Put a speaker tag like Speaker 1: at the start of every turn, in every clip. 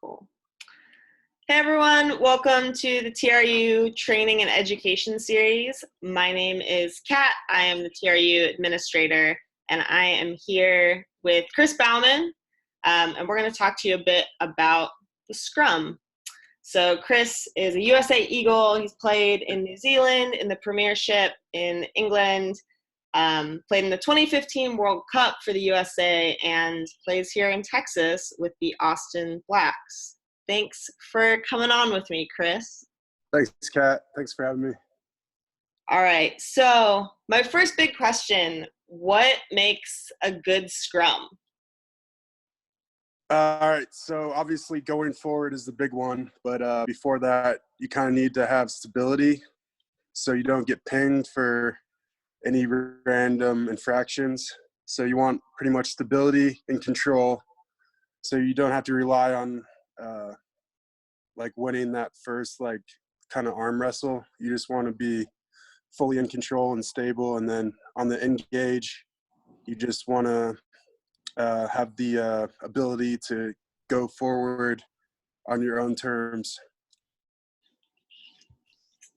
Speaker 1: Cool. Hey everyone, welcome to the TRU Training and Education Series. My name is Kat. I am the TRU administrator, and I am here with Chris Bauman, and we're going to talk to you a bit about the Scrum. So Chris is a USA Eagle. He's played in New Zealand, in the Premiership, in England, played in the 2015 World Cup for the USA, and plays here in Texas with the Austin Blacks. Thanks for coming on with me, Chris.
Speaker 2: Thanks, Kat. Thanks for having me.
Speaker 1: All right. So my first big question, what makes a good scrum?
Speaker 2: All right. So obviously going forward is the big one. But before that, you kind of need to have stability so you don't get pinged for any random infractions. So you want pretty much stability and control so you don't have to rely on like winning that first like kind of arm wrestle. You just want to be fully in control and stable. And then on the engage, you just want to have the ability to go forward on your own terms.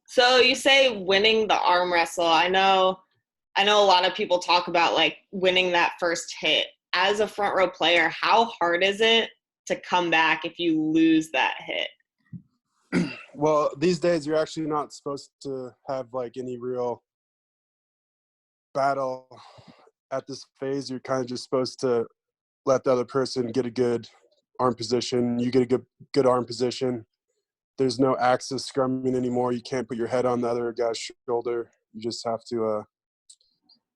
Speaker 1: So you say winning the arm wrestle. I know a lot of people talk about like winning that first hit. As a front row player, how hard is it to come back if you lose that hit?
Speaker 2: Well, these days you're actually not supposed to have like any real battle at this phase. You're kind of just supposed to let the other person get a good arm position. You get a good arm position. There's no axis scrumming anymore. You can't put your head on the other guy's shoulder. You just have to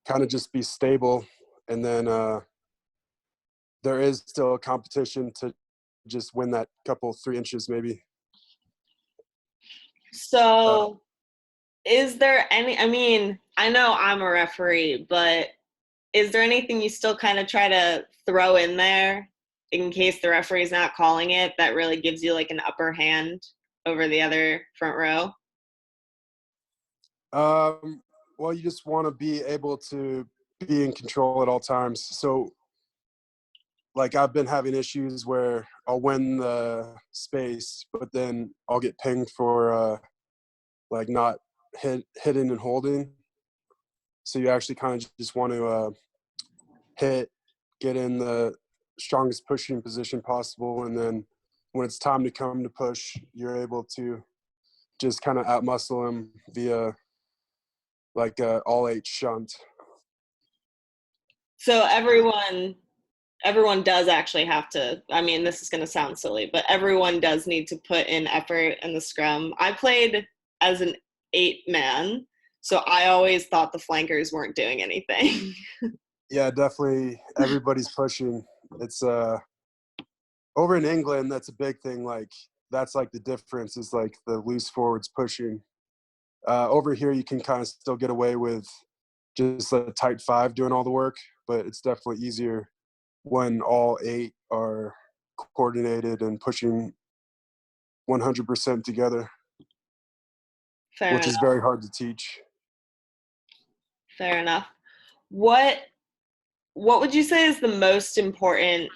Speaker 2: kind of just be stable. And then there is still a competition to just win that couple 3 inches maybe.
Speaker 1: So is there any, I mean, I know I'm a referee, but is there anything you still kind of try to throw in there in case the referee's not calling it that really gives you like an upper hand over the other front row?
Speaker 2: Well, you just want to be able to be in control at all times. So like I've been having issues where I'll win the space, but then I'll get pinged for like not hitting and holding. So you actually kind of just want to hit, get in the strongest pushing position possible, and then when it's time to come to push, you're able to just kind of outmuscle him via like a all-eight shunt.
Speaker 1: So everyone does actually have to, I mean, this is going to sound silly, but everyone does need to put in effort in the scrum. I played as an 8-man, so I always thought the flankers weren't doing anything.
Speaker 2: Yeah, definitely. Everybody's pushing. It's over in England, that's a big thing. Like that's like the difference is like the loose forwards pushing. Over here, you can kind of still get away with just a tight 5 doing all the work, but it's definitely easier when all 8 are coordinated and pushing 100% together,
Speaker 1: Fair
Speaker 2: which
Speaker 1: enough.
Speaker 2: is very hard to teach.
Speaker 1: Fair enough. What would you say is the most important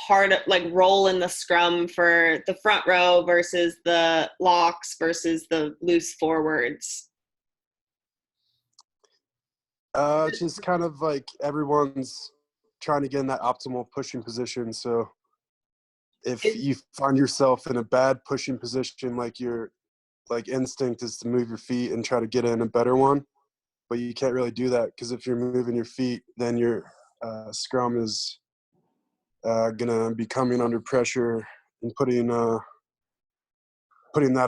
Speaker 1: part of like role in the scrum for the front row versus the locks versus the loose forwards?
Speaker 2: It's just kind of like everyone's trying to get in that optimal pushing position. So if you find yourself in a bad pushing position, like your like instinct is to move your feet and try to get in a better one, but you can't really do that because if you're moving your feet, then your scrum is gonna be coming under pressure and putting that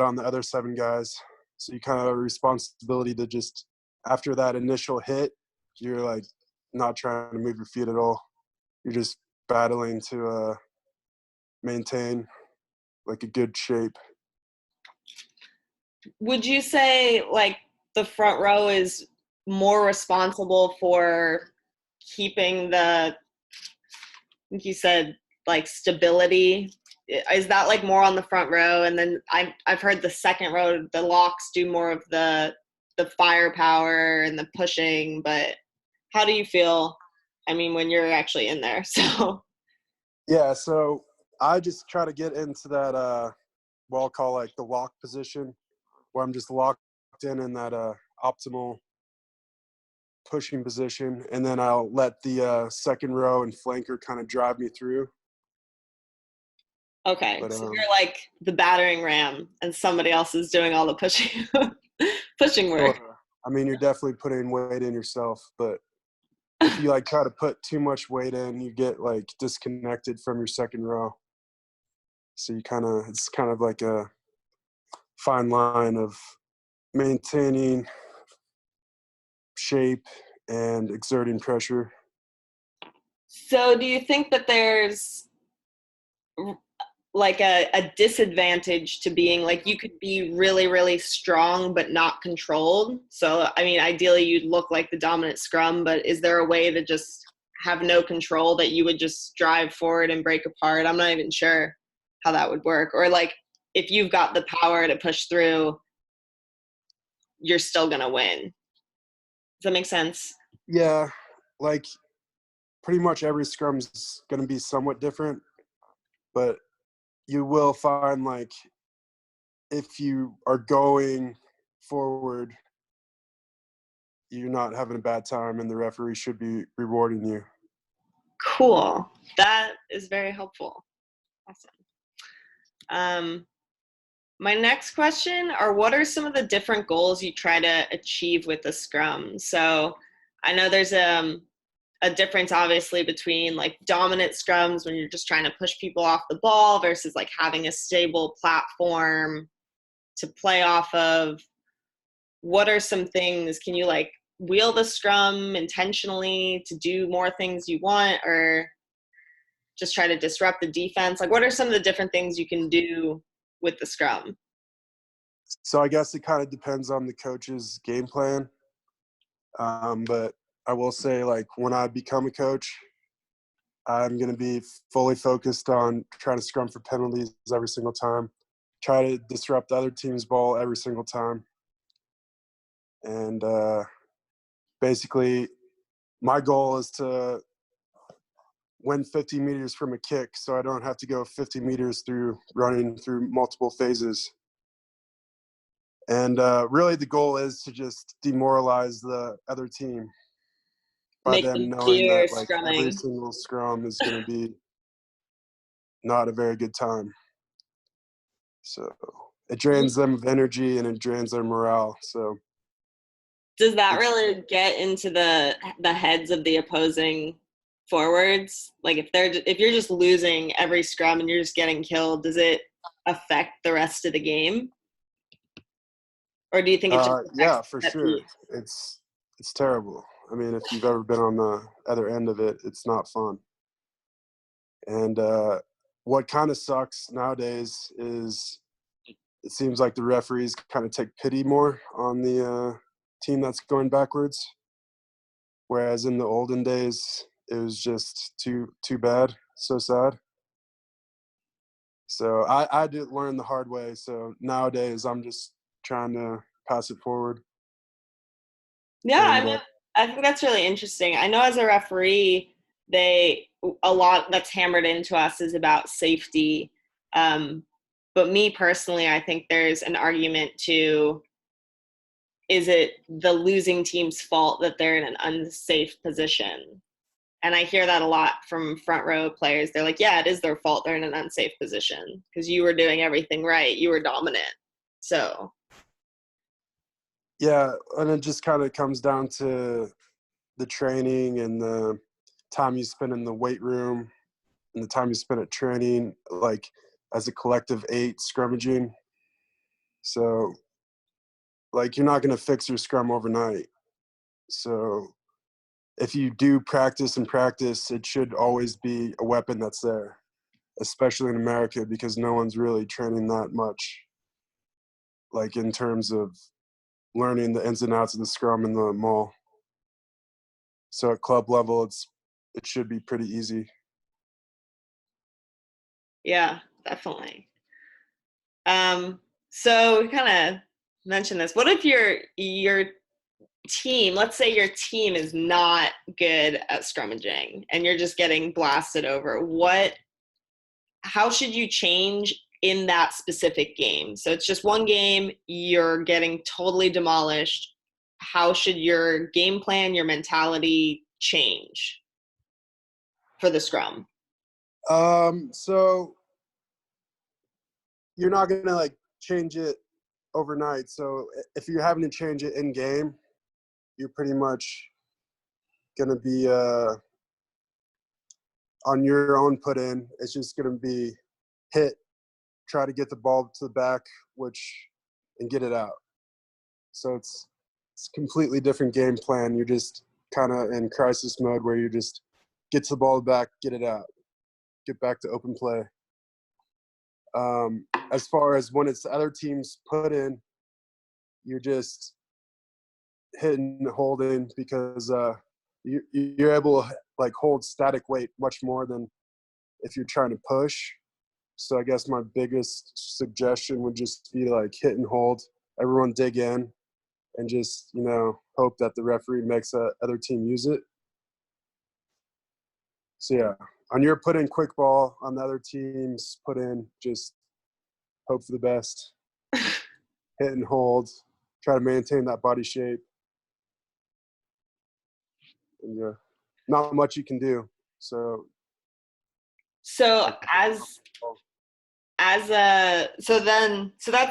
Speaker 2: on the other 7 guys. So you kind of have a responsibility to just after that initial hit, you're like not trying to move your feet at all. You're just battling to maintain like a good shape.
Speaker 1: Would you say like the front row is more responsible for keeping the, I think you said like stability? Is that like more on the front row? And then I've heard the second row, the locks do more of the firepower and the pushing, but how do you feel? I mean, when you're actually in there, so.
Speaker 2: Yeah, so I just try to get into that what I'll call like the lock position, where I'm just locked in that optimal pushing position, and then I'll let the second row and flanker kind of drive me through.
Speaker 1: Okay,
Speaker 2: But
Speaker 1: so you're like the battering ram, and somebody else is doing all the pushing pushing work.
Speaker 2: sure. I mean, you're definitely putting weight in yourself, but if you like try to put too much weight in, you get like disconnected from your second row. So it's kind of like a fine line of maintaining shape and exerting pressure.
Speaker 1: So do you think that there's like a disadvantage to being like, you could be really, really strong but not controlled? So I mean, ideally you'd look like the dominant scrum, but is there a way to just have no control that you would just drive forward and break apart? I'm not even sure how that would work. Or like, if you've got the power to push through, you're still gonna win. Does that make sense?
Speaker 2: Yeah, like pretty much every scrum's going to be somewhat different, but you will find like if you are going forward, you're not having a bad time, and the referee should be rewarding you.
Speaker 1: Cool. That is very helpful. Awesome. My next question are, what are some of the different goals you try to achieve with the scrum? So I know there's a difference obviously between like dominant scrums when you're just trying to push people off the ball versus like having a stable platform to play off of. What are some things, can you like wheel the scrum intentionally to do more things you want, or just try to disrupt the defense? Like, what are some of the different things you can do with the scrum?
Speaker 2: So I guess it kind of depends on the coach's game plan. But I will say, like, when I become a coach, I'm going to be fully focused on trying to scrum for penalties every single time, try to disrupt the other team's ball every single time. And basically, my goal is to win 50 meters from a kick so I don't have to go 50 meters through running through multiple phases. And really the goal is to just demoralize the other team by
Speaker 1: Make them
Speaker 2: them knowing
Speaker 1: fear
Speaker 2: that like every
Speaker 1: scrumming.
Speaker 2: single scrum is going to be not a very good time. So it drains them of energy and it drains their morale. So
Speaker 1: Does that really get into the heads of the opposing forwards? Like, if you're just losing every scrum and you're just getting killed, does it affect the rest of the game? Or do you think it just
Speaker 2: yeah,
Speaker 1: affects
Speaker 2: for
Speaker 1: that
Speaker 2: sure.
Speaker 1: piece?
Speaker 2: It's terrible. I mean, if you've ever been on the other end of it, it's not fun. And what kind of sucks nowadays is it seems like the referees kind of take pity more on the team that's going backwards, whereas in the olden days it was just too bad, so sad. So I did learn the hard way. So nowadays I'm just trying to pass it forward.
Speaker 1: Yeah, I
Speaker 2: And
Speaker 1: mean, I think that's really interesting. I know as a referee, a lot that's hammered into us is about safety. Um, but me personally, I think there's an argument to, is it the losing team's fault that they're in an unsafe position? And I hear that a lot from front row players. They're like, yeah, it is their fault they're in an unsafe position because you were doing everything right. You were dominant. So,
Speaker 2: yeah, and it just kind of comes down to the training and the time you spend in the weight room and the time you spend at training, like as a collective 8 scrummaging. So like you're not going to fix your scrum overnight. So if you do practice and practice, it should always be a weapon that's there, especially in America, because no one's really training that much, like in terms of learning the ins and outs of the scrum and the maul. So at club level, it should be pretty easy.
Speaker 1: yeah, definitely. So we kind of mentioned this. What if your team, let's say your team is not good at scrummaging and you're just getting blasted over? how should you change in that specific game? So it's just one game, you're getting totally demolished. How should your game plan, your mentality change for the scrum?
Speaker 2: So you're not gonna like change it overnight. So if you're having to change it in game, you're pretty much gonna be on your own put in. It's just gonna be hit, try to get the ball to the back, and get it out. So it's completely different game plan. You're just kind of in crisis mode where you just get to the ball back, get it out, get back to open play. As far as when it's the other team's put in, you're just hitting, holding, because you're able to like hold static weight much more than if you're trying to push. So I guess my biggest suggestion would just be like hit and hold. Everyone dig in and just, hope that the referee makes the other team use it. So yeah, on your put in quick ball, on the other team's put in, just hope for the best. Hit and hold. Try to maintain that body shape. And yeah, not much you can do. So
Speaker 1: so that's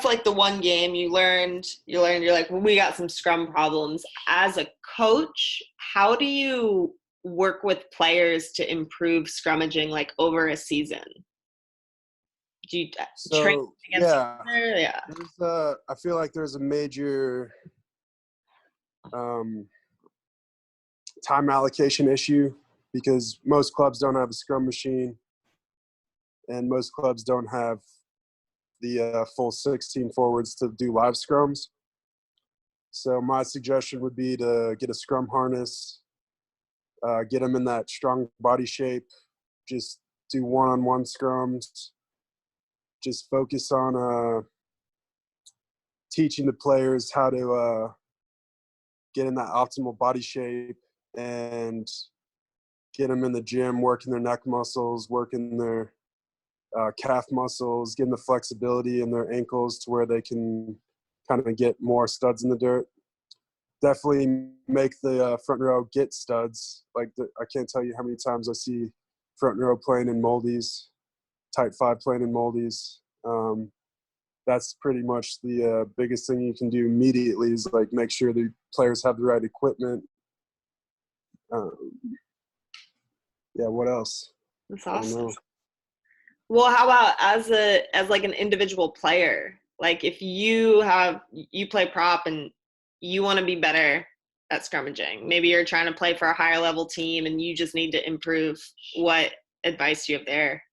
Speaker 1: like the one game you're like, well, we got some scrum problems. As a coach, how do you work with players to improve scrummaging like over a season? Do you train against each other? Yeah.
Speaker 2: I feel like there's a major time allocation issue because most clubs don't have a scrum machine and most clubs don't have the full 16 forwards to do live scrums. So my suggestion would be to get a scrum harness, get them in that strong body shape, just do one-on-one scrums, just focus on teaching the players how to get in that optimal body shape and get them in the gym, working their neck muscles, working their calf muscles, getting the flexibility in their ankles to where they can kind of get more studs in the dirt. Definitely make the front row get studs. I can't tell you how many times I see front row playing in moldies, type 5 playing in moldies. That's pretty much the biggest thing you can do immediately is like make sure the players have the right equipment. Yeah, what else?
Speaker 1: That's awesome. Well, how about as like an individual player? Like if you play prop and you want to be better at scrummaging, maybe you're trying to play for a higher level team and you just need to improve. What advice do you have there?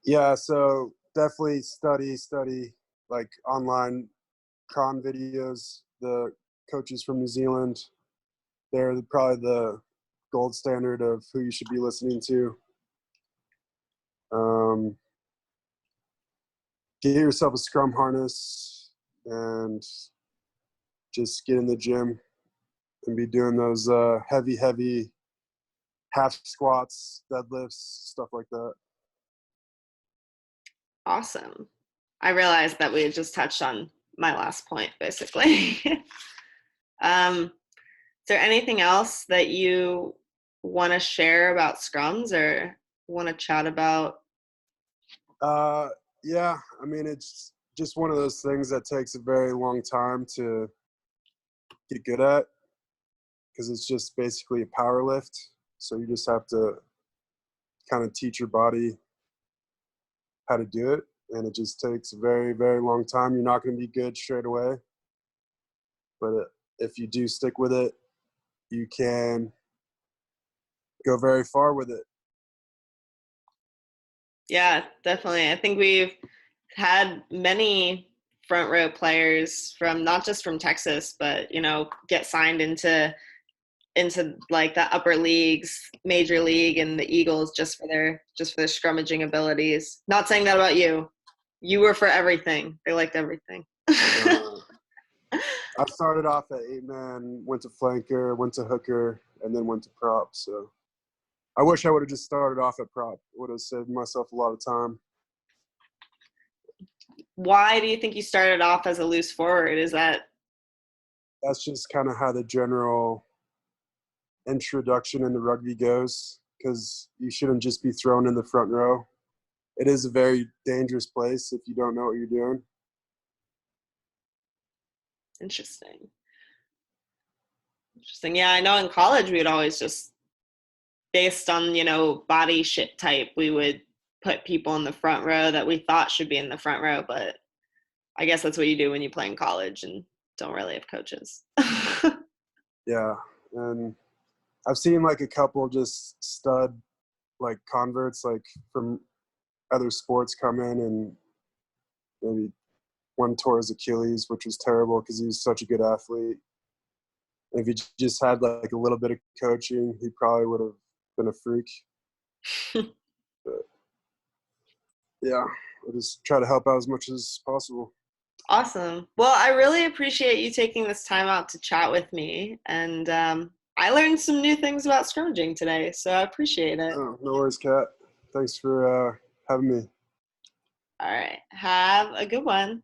Speaker 2: Yeah, so definitely study like online cron videos. The coaches from New Zealand, they're probably the gold standard of who you should be listening to. Get yourself a scrum harness and just get in the gym and be doing those heavy half squats, deadlifts, stuff like that.
Speaker 1: Awesome. I realized that we had just touched on my last point, basically. Is there anything else that you want to share about scrums or want to chat about?
Speaker 2: Yeah, I mean, it's just one of those things that takes a very long time to get good at because it's just basically a power lift. So you just have to kind of teach your body how to do it. And it just takes a very, very long time. You're not going to be good straight away. But if you do stick with it, you can go very far with it.
Speaker 1: Yeah, definitely. I think we've had many front row players from not just from Texas, but get signed into like the upper leagues, major league, and the Eagles just for their scrummaging abilities. Not saying that about you. You were for everything. They liked everything.
Speaker 2: I started off at 8-man, went to flanker, went to hooker, and then went to prop. So I wish I would have just started off at prop. It would have saved myself a lot of time.
Speaker 1: Why do you think you started off as a loose forward? Is that
Speaker 2: That's just kind of how the general introduction into rugby goes, because you shouldn't just be thrown in the front row. It is a very dangerous place if you don't know what you're doing.
Speaker 1: interesting? Interesting. Yeah, I know in college we would always just, based on, body shit type, we would put people in the front row that we thought should be in the front row, but I guess that's what you do when you play in college and don't really have coaches.
Speaker 2: Yeah, and I've seen like a couple just stud like converts like from other sports come in, and maybe one tore his Achilles, which was terrible because he was such a good athlete. And if he just had like a little bit of coaching, he probably would have been a freak. But yeah, I just try to help out as much as possible.
Speaker 1: Awesome. Well, I really appreciate you taking this time out to chat with me. And I learned some new things about scrummaging today, so I appreciate it.
Speaker 2: Oh, no worries, Kat. Thanks for having me.
Speaker 1: All right. Have a good one.